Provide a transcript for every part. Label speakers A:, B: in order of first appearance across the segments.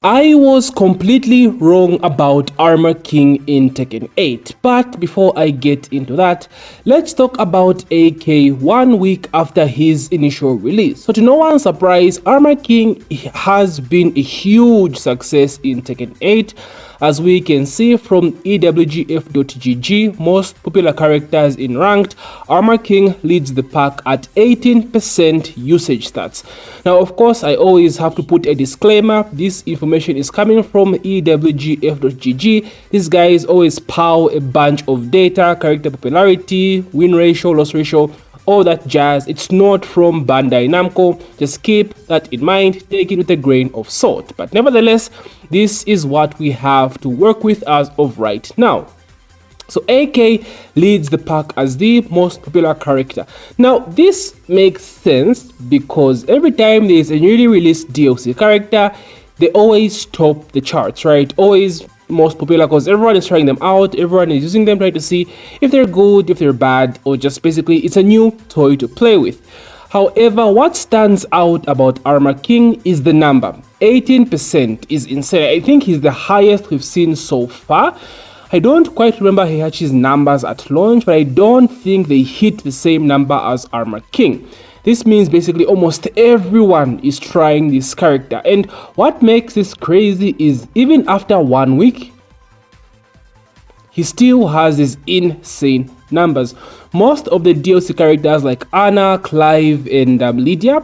A: I was completely wrong about Armor King in Tekken 8, but before I get into that, let's talk about AK 1 week after his initial release. So to no one's surprise, Armor King has been a huge success in Tekken 8. As we can see from ewgf.gg, most popular characters in ranked, Armor King leads the pack at 18% usage stats. Now of course I always have to put a disclaimer, this information is coming from ewgf.gg. These guys always pow a bunch of data, character popularity, win ratio, loss ratio, all that jazz. It's not from Bandai Namco. Just keep that in mind, take it with a grain of salt. But nevertheless, this is what we have to work with as of right now. So AK leads the pack as the most popular character. Now this makes sense because every time there is a newly released DLC character, they always top the charts, right? Always most popular because everyone is trying them out, everyone is using them, trying to see if they're good, if they're bad, or just basically it's a new toy to play with. However, what stands out about Armor King is the number. 18% is insane. I think he's the highest we've seen so far. I don't quite remember Heihachi's numbers at launch, but I don't think they hit the same number as Armor King. This means basically almost everyone is trying this character, and what makes this crazy is even after 1 week, he still has these insane numbers. Most of the DLC characters like Anna, Clive, and Lydia,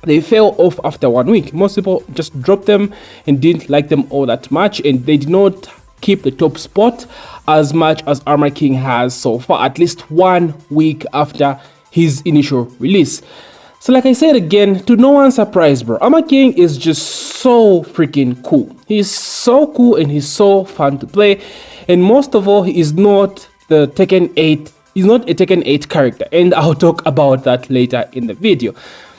A: they fell off after 1 week. Most people just dropped them and didn't like them all that much, and they did not keep the top spot as much as Armor King has so far, at least 1 week after his initial release. So like I said again, to no one's surprise, bro, Armor King is just so freaking cool. He's so cool and he's so fun to play, and most of all, he is not the Tekken 8, he's not a Tekken 8 character, and I'll talk about that later in the video.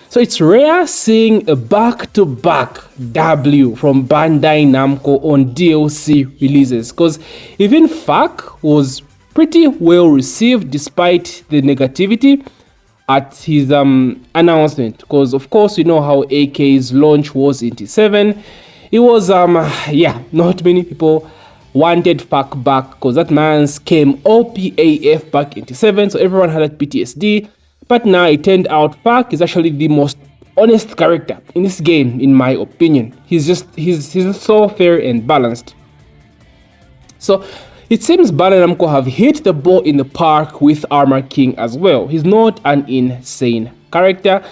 A: So it's rare seeing a back-to-back W from Bandai Namco on DLC releases, because even FAQ was pretty well received despite the negativity at his announcement, because of course you know how AK's launch was in T7. It was yeah, not many people wanted FAQ back because that man's came OPAF back in T7, so everyone had that PTSD. But now it turned out FAQ is actually the most honest character in this game, in my opinion. He's so fair and balanced. So it seems Bandai Namco have hit the ball in the park with Armor King as well. He's not an insane character.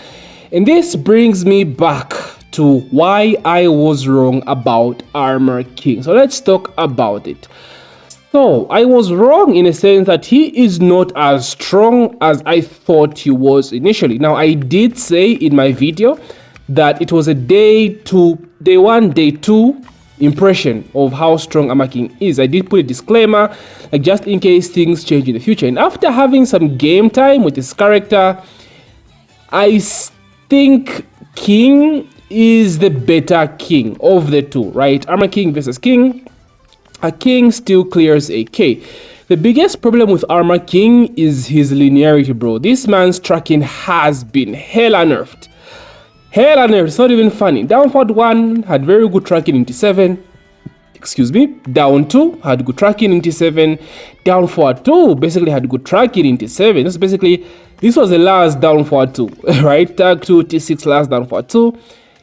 A: And this brings me back to why I was wrong about Armor King. So let's talk about it. So I was wrong in a sense that he is not as strong as I thought he was initially. Now I did say in my video that it was a day 1, day 2 impression of how strong Armor King is. I did put a disclaimer, like just in case things change in the future. And after having some game time with this character, I think King is the better King of the two, right? Armor King versus King. A King still clears AK. The biggest problem with Armor King is his linearity, bro. This man's tracking has been hella nerfed. Hella nerfed, it's not even funny. Down forward 1 had very good tracking in T7. Excuse me. Down 2 had good tracking in T7. Down forward 2 basically had good tracking in T7. This was the last down forward 2, right? Tag 2, T6 last down forward 2.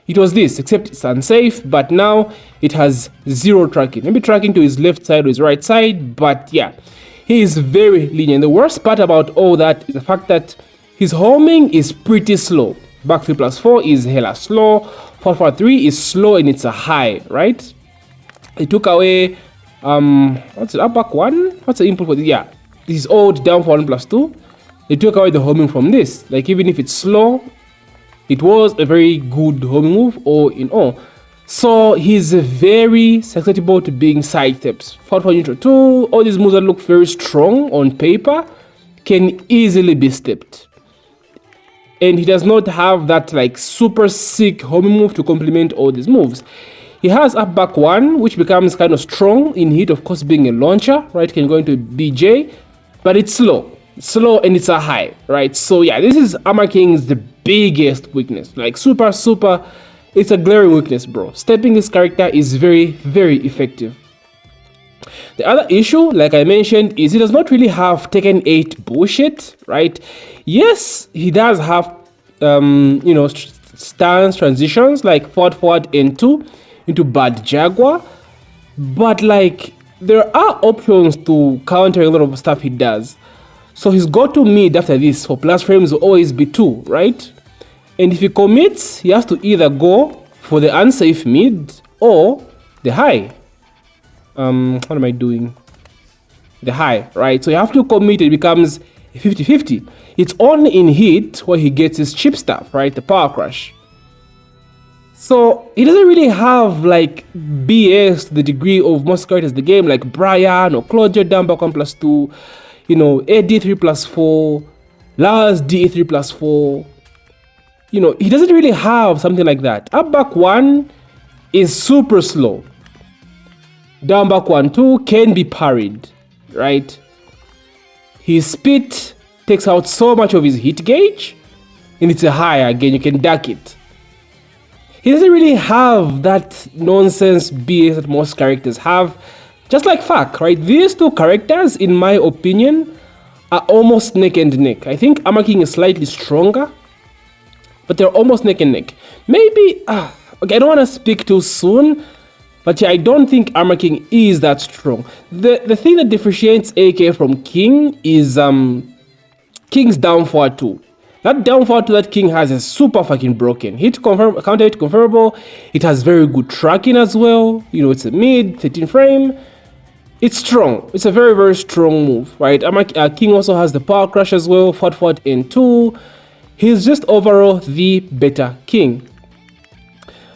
A: It was this, except it's unsafe, but now it has 0 tracking. Maybe tracking to his left side or his right side, but yeah, he is very linear. The worst part about all that is the fact that his homing is pretty slow. Back 3+4 is hella slow. Forward 3 is slow and it's a high, right? They took away, what's it, up back 1? What's the input for this? Yeah, this is old down for 1+2. They took away the homing from this. Like even if it's slow, it was a very good homing move all in all. So he's very susceptible to being side steps. Forward 4 neutral 2, all these moves that look very strong on paper can easily be stepped. And he does not have that like super sick homing move to complement all these moves. He has up back 1, which becomes kind of strong in heat, of course being a launcher, right? Can go into BJ, but it's slow. And it's a high, right? So yeah, this is Armor King's the biggest weakness, like super It's a glaring weakness, bro. Stepping this character is very, very effective. The other issue, like I mentioned, is he does not really have Tekken 8 bullshit, right? Yes, he does have, stance transitions like forward N2 into Bad Jaguar, but like there are options to counter a lot of stuff he does. So his go-to mid after this for plus frames will always be 2, right? And if he commits, he has to either go for the unsafe mid or the high. What am I doing? The high, right? So you have to commit, it becomes 50-50. It's only in hit where he gets his cheap stuff, right? The power crush. So he doesn't really have like BS to the degree of most characters in the game, like Brian or Claudio down back 1+2, Eddie 3+4, Lars DE 3+4. He doesn't really have something like that. Up back 1 is super slow. Down back 1-2 can be parried, right? His speed takes out so much of his hit gauge, and it's a high again, you can duck it. He doesn't really have that nonsense BS that most characters have, just like Fuck, right? These two characters, in my opinion, are almost neck and neck. I think Armor King is slightly stronger, but they're almost neck and neck. Maybe, okay, I don't want to speak too soon, but yeah, I don't think Armor King is that strong. The thing that differentiates AK from King is King's down forward 2. That down forward 2 that King has is super fucking broken. Counter hit confirmable. It has very good tracking as well. It's a mid 13 frame. It's strong. It's a very, very strong move, right? King also has the power crush as well. Forward N2. He's just overall the better King.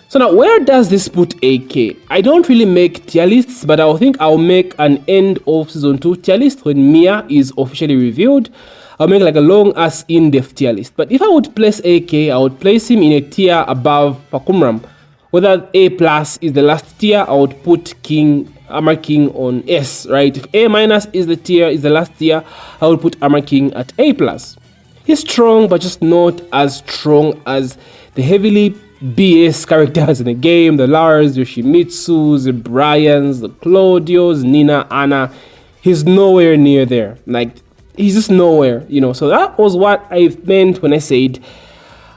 A: So now, where does this put AK? I don't really make tier lists, but I think I'll make an end of season 2 tier list when Mia is officially revealed. I'll make like a long ass in-depth tier list. But if I would place AK, I would place him in a tier above Fahkumram. Whether A plus is the last tier, I would put Armor King on S, right? If A minus is the last tier, I would put Armor King at A plus. He's strong, but just not as strong as the heavily BS characters in the game, the Lars, the Yoshimitsus, the Bryans, the Claudios, Nina, Anna. He's nowhere near there. Like, he's just nowhere, So that was what I meant when I said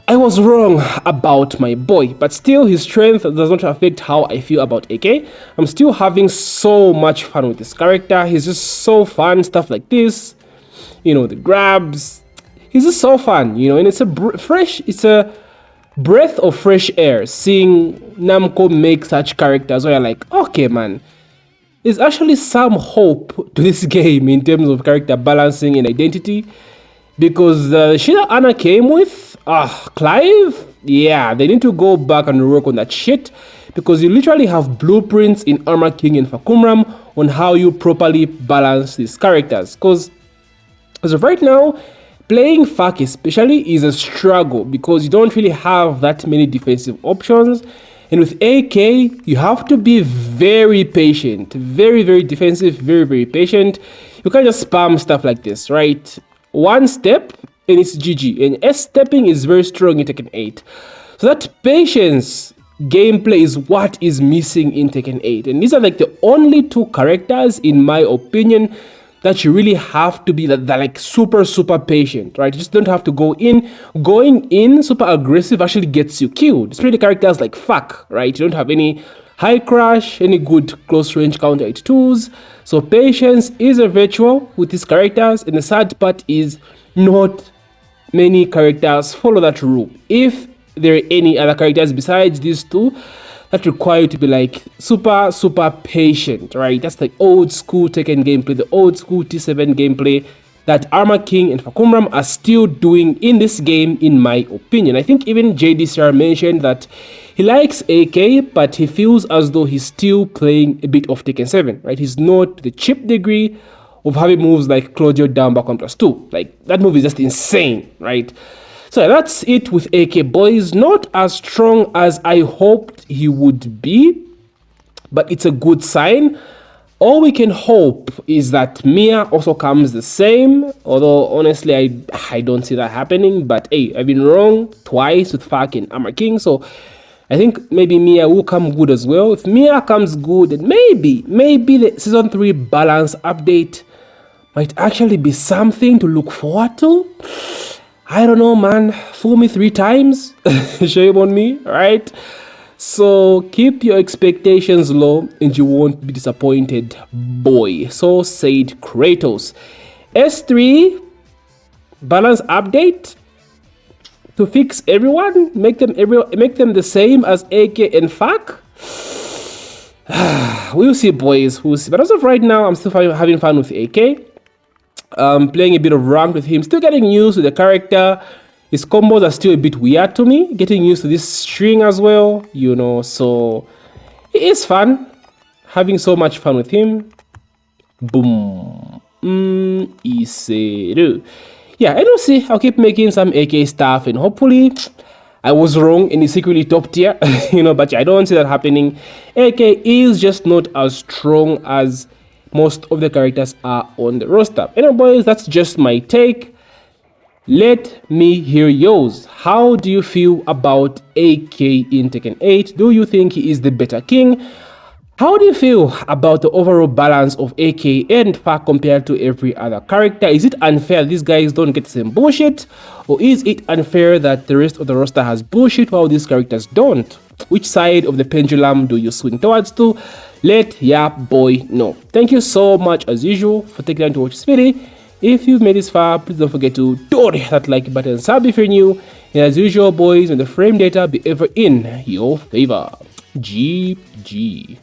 A: I was wrong about my boy. But still, his strength does not affect how I feel about AK. I'm still having so much fun with this character. He's just so fun, stuff like this. The grabs. He's just so fun, and it's a breath of fresh air seeing Namco make such characters where you're like, okay, man, there's actually some hope to this game in terms of character balancing and identity, because the shit that Anna came with, Clive, yeah, they need to go back and work on that shit, because you literally have blueprints in Armor King and Fahkumram on how you properly balance these characters, because as of right now, playing Fuck especially is a struggle because you don't really have that many defensive options. And with AK, you have to be very patient, very, very defensive, very, very patient. You can't just spam stuff like this, right? One step and it's GG. And S-stepping is very strong in Tekken 8. So that patience gameplay is what is missing in Tekken 8. And these are like the only two characters, in my opinion, that you really have to be that like super patient, right? You just don't have to go in. Going in super aggressive actually gets you killed. Especially characters like Fuck, right? You don't have any high crash, any good close range counter 82s. So patience is a virtue with these characters, and the sad part is not many characters follow that rule. If there are any other characters besides these two that require you to be like super patient, right? That's the old school Tekken gameplay, the old school T7 gameplay that Armor King and Fahkumram are still doing in this game, in my opinion. I think even JDCR mentioned that he likes AK, but he feels as though he's still playing a bit of Tekken 7, right? He's not the cheap degree of having moves like Claudio down back 1+2. Like, that move is just insane, right? So that's it with AK, boys. Not as strong as I hoped he would be, but it's a good sign. All we can hope is that Mia also comes the same, although honestly I don't see that happening. But hey, I've been wrong twice with fucking Armor King, so I think maybe Mia will come good as well. If Mia comes good, then maybe the season 3 balance update might actually be something to look forward to. I don't know, man. Fool me 3 times. Shame on me, right? So keep your expectations low and you won't be disappointed, boy. So said Kratos. S3 balance update to fix everyone, make them the same as AK and FAK. We'll see, boys. We'll see. But as of right now, I'm still having fun with AK. Playing a bit of rank with him, still getting used to the character. His combos are still a bit weird to me, getting used to this string as well, you know, so it is fun, having so much fun with him. Boom. Iseru. Yeah, and we'll see, I'll keep making some AK stuff, and hopefully I was wrong and it's secretly top tier, you know, but I don't see that happening. AK is just not as strong as most of the characters are on the roster. Anyway, boys, that's just my take. Let me hear yours. How do you feel about AK in Tekken 8? Do you think he is the better king? How do you feel about the overall balance of AK and FAK compared to every other character? Is it unfair these guys don't get the same bullshit? Or is it unfair that the rest of the roster has bullshit while these characters don't? Which side of the pendulum do you swing towards to? Let ya boy know. Thank you so much as usual for taking time to watch this video. If you've made this far, please don't forget to hit that like button, sub if you're new, and as usual, boys, may the frame data be ever in your favor. GG.